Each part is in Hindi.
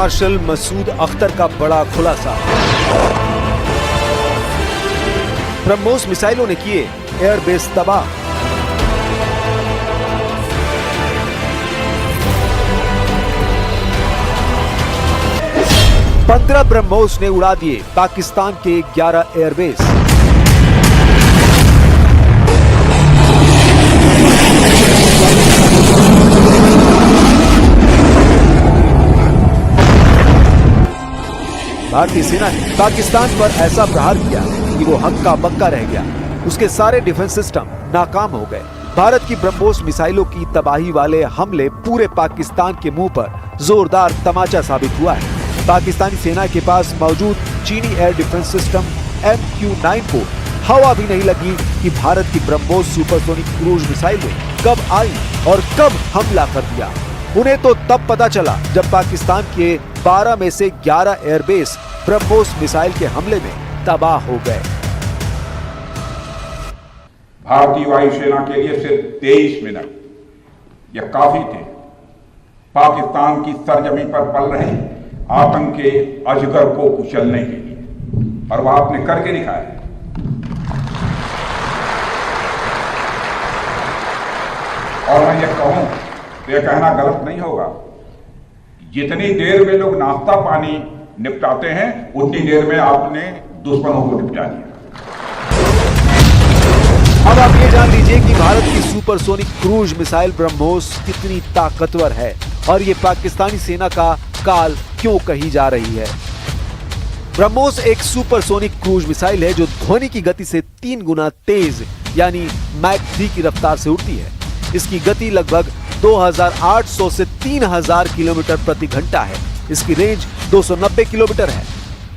मार्शल मसूद अख्तर का बड़ा खुलासा। ब्रह्मोस मिसाइलों ने किए एयरबेस तबाह। पंद्रह ब्रह्मोस ने उड़ा दिए पाकिस्तान के 11 एयरबेस। भारतीय सेना ने पाकिस्तान पर ऐसा प्रहार किया कि वो हक्का बक्का रह गया। उसके सारे डिफेंस सिस्टम नाकाम हो गए। भारत की ब्रह्मोस मिसाइलों की तबाही वाले हमले पूरे पाकिस्तान के मुंह पर जोरदार तमाचा साबित हुआ है। पाकिस्तानी सेना के पास मौजूद चीनी एयर डिफेंस सिस्टम MQ-9 को हवा भी नहीं लगी कि भारत की ब्रह्मोस सुपरसोनिक क्रूज मिसाइलें कब आई और कब हमला कर दिया। उन्हें तो तब पता चला जब पाकिस्तान के 12 में से 11 एयरबेस ब्रह्मोस मिसाइल के हमले में तबाह हो गए। भारतीय वायुसेना के लिए सिर्फ 23 मिनट यह काफी थे पाकिस्तान की सरजमी पर पल रहे आतंक के अजगर को कुचलने के लिए, और वह आपने करके दिखाया। और मैं यह कहूं तो यह कहना गलत नहीं होगा, जितनी देर में लोग नाश्ता पानी निपटाते हैं उतनी देर में आपने दुश्मनों को निपटा दिया। अब आप ये जान लीजिए कि भारत की सुपरसोनिक क्रूज मिसाइल ब्रह्मोस कितनी ताकतवर है और ये पाकिस्तानी सेना का काल क्यों कही जा रही है। ब्रह्मोस एक सुपरसोनिक क्रूज मिसाइल है जो ध्वनि की गति से 3 गुना तेज यानी मैक 3 की रफ्तार से उड़ती है। इसकी गति लगभग 2800 से 3000 किलोमीटर प्रति घंटा है। इसकी रेंज 290 किलोमीटर है,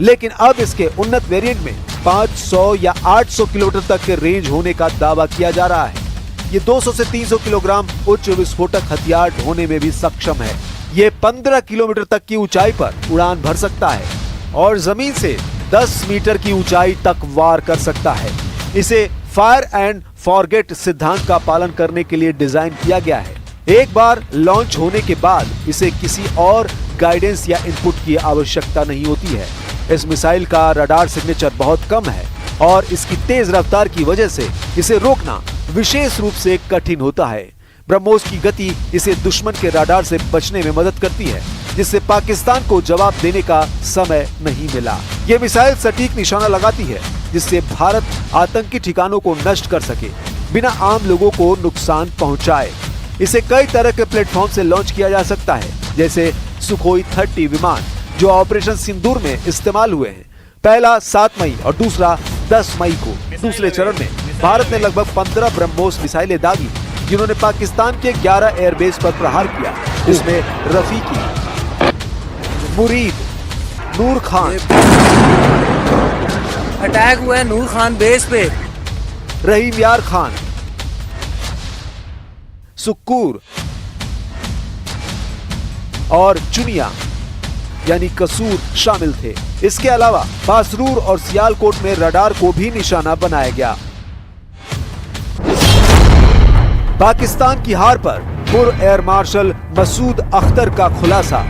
लेकिन अब इसके उन्नत वेरिएंट में 500 या 800 किलोमीटर तक के रेंज होने का दावा किया जा रहा है। ये 200 से 300 किलोग्राम उच्च विस्फोटक हथियार ढोने में भी सक्षम है। ये 15 किलोमीटर तक की ऊंचाई पर उड़ान भर सकता है और जमीन से 10 मीटर की ऊंचाई तक वार कर सकता है। इसे फायर एंड फॉरगेट सिद्धांत का पालन करने के लिए डिजाइन किया गया है। एक बार लॉन्च होने के बाद इसे किसी और गाइडेंस या इनपुट की आवश्यकता नहीं होती है। इस मिसाइल का रडार सिग्नेचर बहुत कम है और इसकी तेज रफ्तार की वजह से इसे रोकना विशेष रूप से कठिन होता है। ब्रह्मोस की गति इसे दुश्मन के रडार से बचने में मदद करती है, जिससे पाकिस्तान को जवाब देने का समय नहीं मिला। ये मिसाइल सटीक निशाना लगाती है, जिससे भारत आतंकी ठिकानों को नष्ट कर सके बिना आम लोगों को नुकसान पहुंचाए। इसे कई तरह के प्लेटफॉर्म से लॉन्च किया जा सकता है, जैसे सुखोई 30 विमान जो ऑपरेशन सिंदूर में इस्तेमाल हुए हैं। पहला 7 मई और दूसरा 10 मई को। दूसरे चरण में भारत ने लगभग 15 ब्रह्मोस मिसाइलें दागी, जिन्होंने पाकिस्तान के 11 एयरबेस पर प्रहार किया। इसमें रफीकी, मुरीद, नूर खान अटैक हुआ है नूर खान बेस पे, रहीम यार खान, सुक्कूर और चुनिया यानी कसूर शामिल थे। इसके अलावा बासरूर और सियालकोट में रडार को भी निशाना बनाया गया। पाकिस्तान की हार पर पूर्व एयर मार्शल मसूद अख्तर का खुलासा।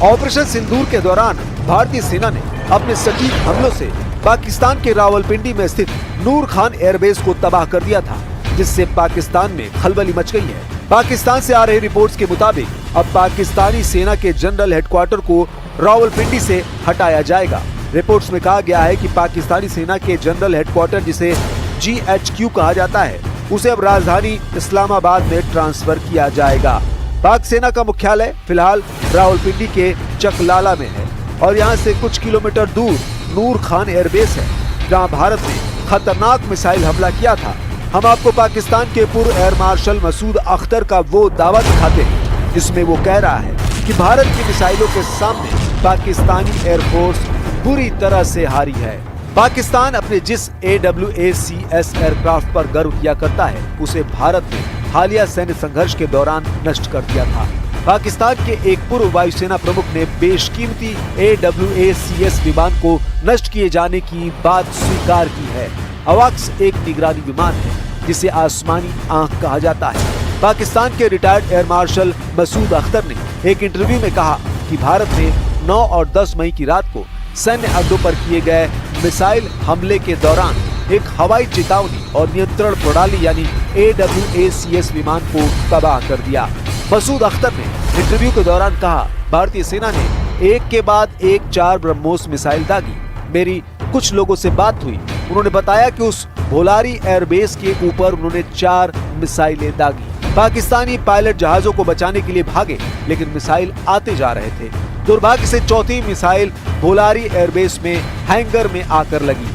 ऑपरेशन सिंदूर के दौरान भारतीय सेना ने अपने सटीक हमलों से पाकिस्तान के रावलपिंडी में स्थित नूर खान एयरबेस को तबाह कर दिया था, जिससे पाकिस्तान में खलबली मच गई है। पाकिस्तान से आ रही रिपोर्ट्स के मुताबिक अब पाकिस्तानी सेना के जनरल हेडक्वार्टर को रावलपिंडी से हटाया जाएगा। रिपोर्ट्स में कहा गया है कि पाकिस्तानी सेना के जनरल हेडक्वार्टर, जिसे GHQ कहा जाता है, उसे अब राजधानी इस्लामाबाद में ट्रांसफर किया जाएगा। पाक सेना का मुख्यालय फिलहाल रावलपिंडी के चकलाला में है और यहाँ से कुछ किलोमीटर दूर नूर खान एयरबेस है, जहाँ भारत ने खतरनाक मिसाइल हमला किया था। हम आपको पाकिस्तान के पूर्व एयर मार्शल मसूद अख्तर का वो दावा दिखाते हैं जिसमें वो कह रहा है कि भारत की मिसाइलों के सामने पाकिस्तानी एयरफोर्स बुरी तरह से हारी है। पाकिस्तान अपने जिस AWACS एयरक्राफ्ट पर गर्व किया करता है, उसे भारत ने हालिया सैन्य संघर्ष के दौरान नष्ट कर दिया था। पाकिस्तान के एक पूर्व वायुसेना प्रमुख ने बेशकीमती AWACS विमान को नष्ट किए जाने की बात स्वीकार की है। अवाक्स एक निगरानी विमान है जिसे आसमानी आंख कहा जाता है। पाकिस्तान के retired air marshal Masood Akhtar ने एक इंटरव्यू में कहा कि भारत ने 9 और 10 मई की रात को सैन्य अड्डों पर किए गए मिसाइल हमले के दौरान एक हवाई चेतावनी और नियंत्रण प्रणाली यानी AWACS विमान को तबाह कर दिया। मसूद अख्तर ने इंटरव्यू के दौरान कहा, भारतीय सेना ने एक के बाद एक 4 ब्रह्मोस मिसाइल दागी। मेरी कुछ लोगों से बात हुई, उन्होंने बताया कि उस भोलारी एयरबेस के ऊपर उन्होंने 4 मिसाइलें दागी। पाकिस्तानी पायलट जहाजों को बचाने के लिए भागे, लेकिन मिसाइल आते जा रहे थे। दुर्भाग्य से चौथी मिसाइल भोलारी एयरबेस में हैंगर में आकर लगी,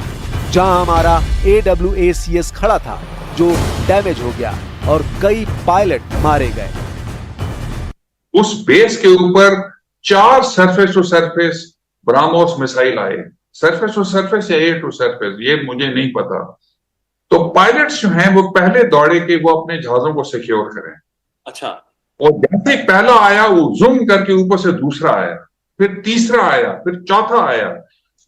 जहां हमारा AWACS खड़ा था, जो डैमेज हो गया और कई पायलट मारे गए। उस बेस के ऊपर 4 surface to surface BrahMos missile आए, सरफेस टू सरफेस या एयर टू सरफेस, ये मुझे नहीं पता। तो पायलट्स जो हैं वो पहले दौड़े कि वो अपने जहाजों को सिक्योर करें। अच्छा। और जैसे पहला आया वो जूम करके ऊपर से दूसरा आया, फिर तीसरा आया, फिर चौथा आया,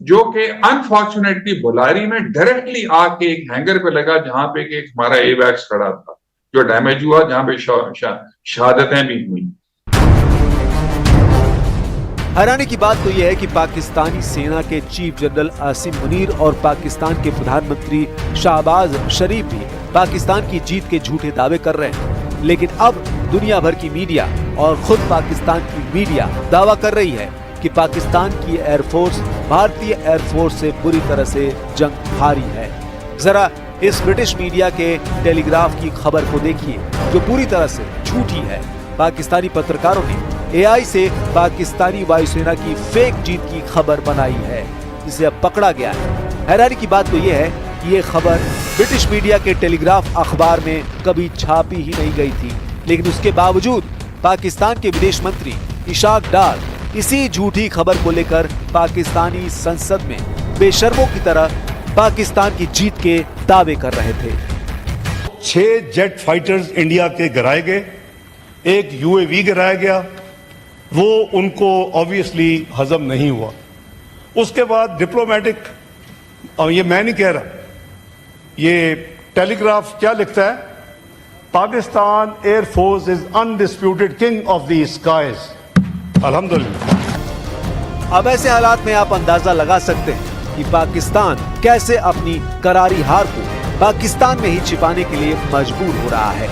जो कि अनफॉर्चुनेटली भोलारी में डायरेक्टली आके एक हैंगर पे लगा, जहां पे एक हमारा एवैक्स खड़ा था, जो डैमेज हुआ, जहां पे शहादतें भी हुई। हैरानी की बात तो यह है कि पाकिस्तानी सेना के चीफ जनरल आसिम मुनीर और पाकिस्तान के प्रधानमंत्री शहबाज शरीफ भी पाकिस्तान की जीत के झूठे दावे कर रहे हैं, लेकिन अब दुनिया भर की मीडिया और खुद पाकिस्तान की मीडिया दावा कर रही है कि पाकिस्तान की एयरफोर्स भारतीय एयरफोर्स से बुरी तरह से जंग हारी है। जरा इस ब्रिटिश मीडिया के टेलीग्राफ की खबर को देखिए, जो पूरी तरह से झूठी है। पाकिस्तानी पत्रकारों ने AI से पाकिस्तानी वायुसेना की फेक जीत की खबर बनाई है, जिसे अब पकड़ा गया है। हैरानी की बात तो यह है कि ये खबर ब्रिटिश मीडिया के टेलीग्राफ अखबार में कभी छापी ही नहीं गई थी, लेकिन उसके बावजूद पाकिस्तान के विदेश मंत्री इशाक डार इसी झूठी खबर को लेकर पाकिस्तानी संसद में बेशर्मों की तरह पाकिस्तान की जीत के दावे कर रहे थे। 6 जेट फाइटर्स इंडिया के गिराए गए, एक UAV गिराया गया, वो उनको ऑब्वियसली हजम नहीं हुआ। उसके बाद डिप्लोमेटिक, ये मैं नहीं कह रहा, ये टेलीग्राफ क्या लिखता है, Pakistan air force is undisputed king of the skies. अल्हम्दुलिल्लाह। अब ऐसे हालात में आप अंदाजा लगा सकते हैं कि पाकिस्तान कैसे अपनी करारी हार को पाकिस्तान में ही छिपाने के लिए मजबूर हो रहा है।